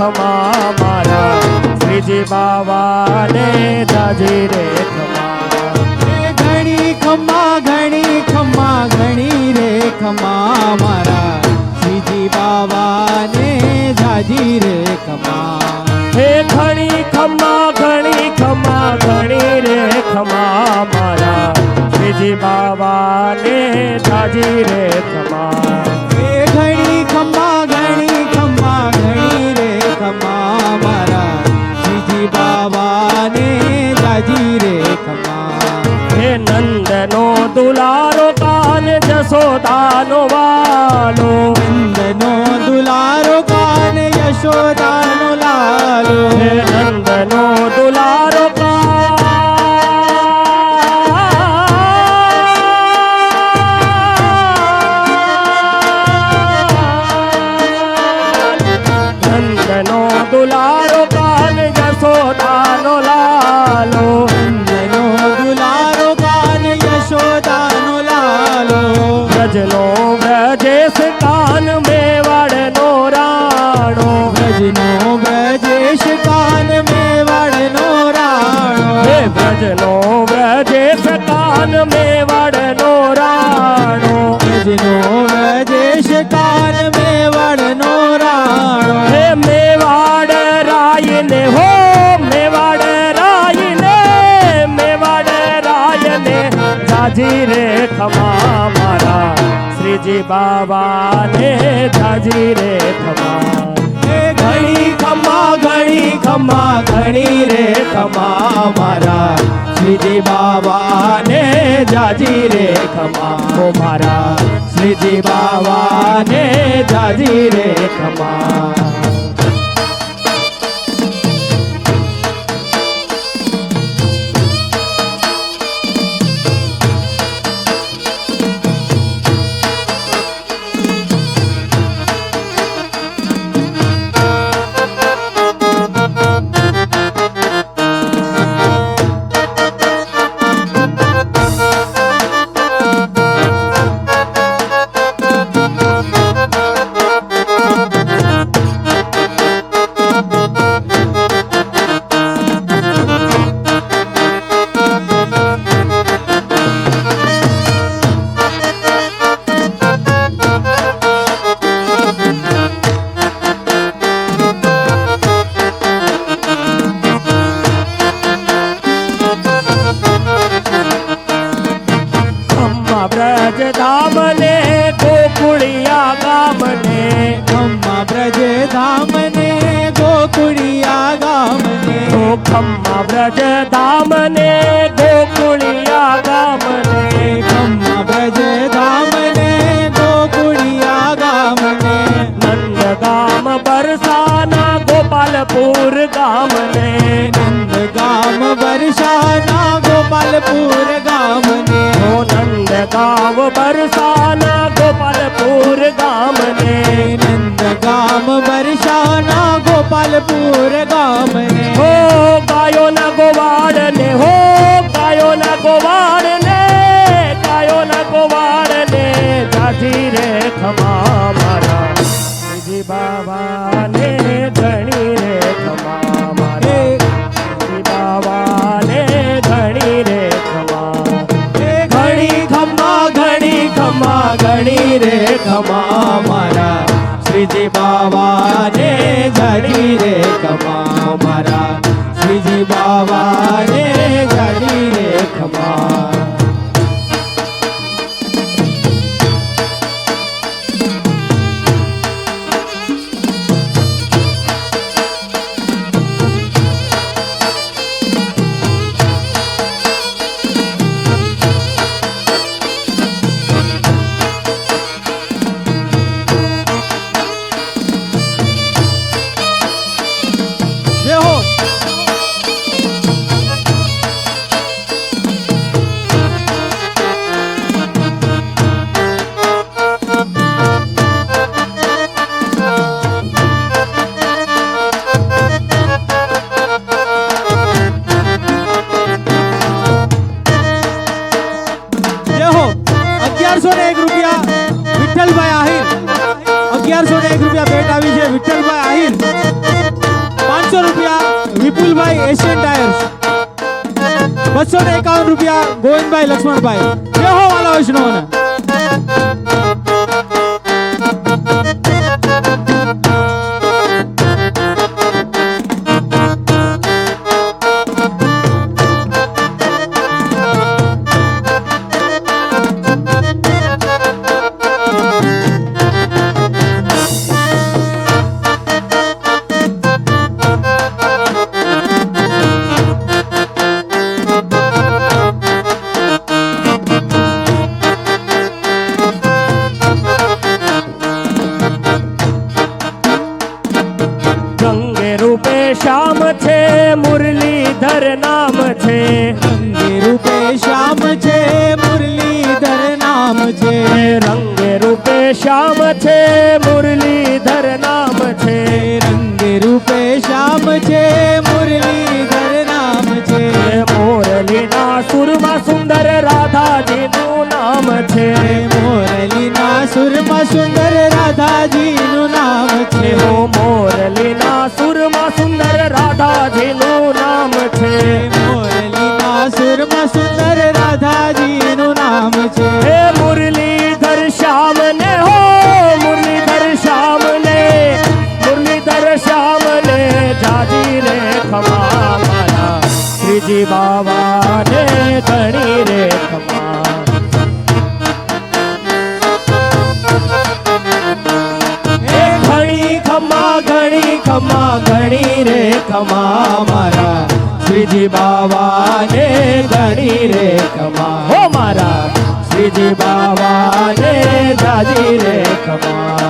ખમા મારા શ્રીજી બાવાને જાજી રે ખમા ઘણી ખમા ઘણી ખમા ઘણી રે ખમા મારા શ્રીજી બાવાને જાજી રે ખમા હે ઘણી ખમા ઘણી ખમા ઘણી રે ખમા મારા શ્રીજી બાવાને જાજી રે ખમા ઘણી ખમા ઘણી ખમા ઘણી રે ખમા મારા શ્રીજી બાવાને જાજી રે ખમા હે નંદનો દુલારો કાન જશોદાનો વાલો નંદનો દુલારો કાન યશોદાનો લાલો હે નંદનો દુલારો નંદનો દુલારો કાન યશોદાનો લાલો નંદનો દુલારો કાન યશોદાનો લાલો વ્રજનો વ્રજેશ કાન મેવાડનો રાણો વ્રજનો વ્રજેશ કાન મેવાડનો રાણો હે વ્રજનો વ્રજેશ કાન મેવાડનો રાણો વ્રજનો વ્રજેશ કાન મેવાડનો રાણો હે મેવાડ રાયને હો મેવાડ રાયને જાજી રે ખમા મારા શ્રીજી બાવાને જાજી રે ખમા ઘણી ખમા ઘણી ખમા ઘણી રે ખમા મારા શ્રીજી બાવાને જાજી રે ખમા ઓ મારા શ્રીજી બાવાને જાજી રે ખમા બ્રજ ધામને ગોકુળિયા ગામને ખમ્મા બ્રજ ધામને ગોકુળિયા ગામને ખમ્મા બ્રજ ધામને ગોકુળિયા ગામને ખમ્મા બ્રજ ધામને ગોકુળિયા ગામને નંદ ગામ બરસાના ગોપાલપુર ગામને નંદ ગામ વર્ષાના ગોપાલપુર ગામને નંદ ગામ બરસાના ગોપાલપુર ગામને નંદ ગામ વર્ષાના ગોપાલપુર ગામને હો ગાયો ના ગોવાડ ને હો ગાયો ના ગોવાડ ને ગાયો ના ગોવાડ ને જાજી રે ખમા મારા શ્રીજી બાવાને ઘણી રે ખમા મારા શ્રીજી બાવાને ઘણી રે ખમા ઘણી ખમા ઘણી ખમા ઘણી રે ખમા મારા શ્રીજી બાવાને ઘણી રે ખમા મારા શ્રીજી બાવાને ઘણી રે ખમા ₹1101 ભેટ આવી છે વિઠ્ઠલભાઈ આહિર। એશિયન ટાયર્સ 251 રૂપિયા ગોવિંદભાઈ લક્ષ્મણભાઈ જે હો વાલા વૈષ્ણવને ગંગે રૂપે શ્યામ છે મુરલીધર નામ છે રંગે રૂપે શ્યામ છે મુરલીધર નામ છે રંગે રૂપે શ્યામ છે મુરલીધર નામ છે રંગે રૂપે શ્યામ છે મુરલીધર નામ છે મોરલીના સુરમાં સુંદર રાધાજીનું નામ છે મોરલીના સુરમાં સુંદર રાધાજીનું નામ છે હો મોરલીના સુરમાં સુંદર રાધાજીનું નામ છે મોરલીના સુરમાં સુંદર રાધાજીનું નામ છે હે મુરલીધર શ્યામ ને હો મુરલીધર શ્યામ ને મુરલીધર શ્યામ ને જાજી રે ખમા મારા શ્રીજી બાબા ને ઘણી રે ખમા હે ઘણી ખમા ઘણી ખમા ઘણી રે ખમા મારા શ્રીજી બાબા ને ઘણી રે ખમા હો મારા શ્રીજી બાબા ને જાજી રે ખમા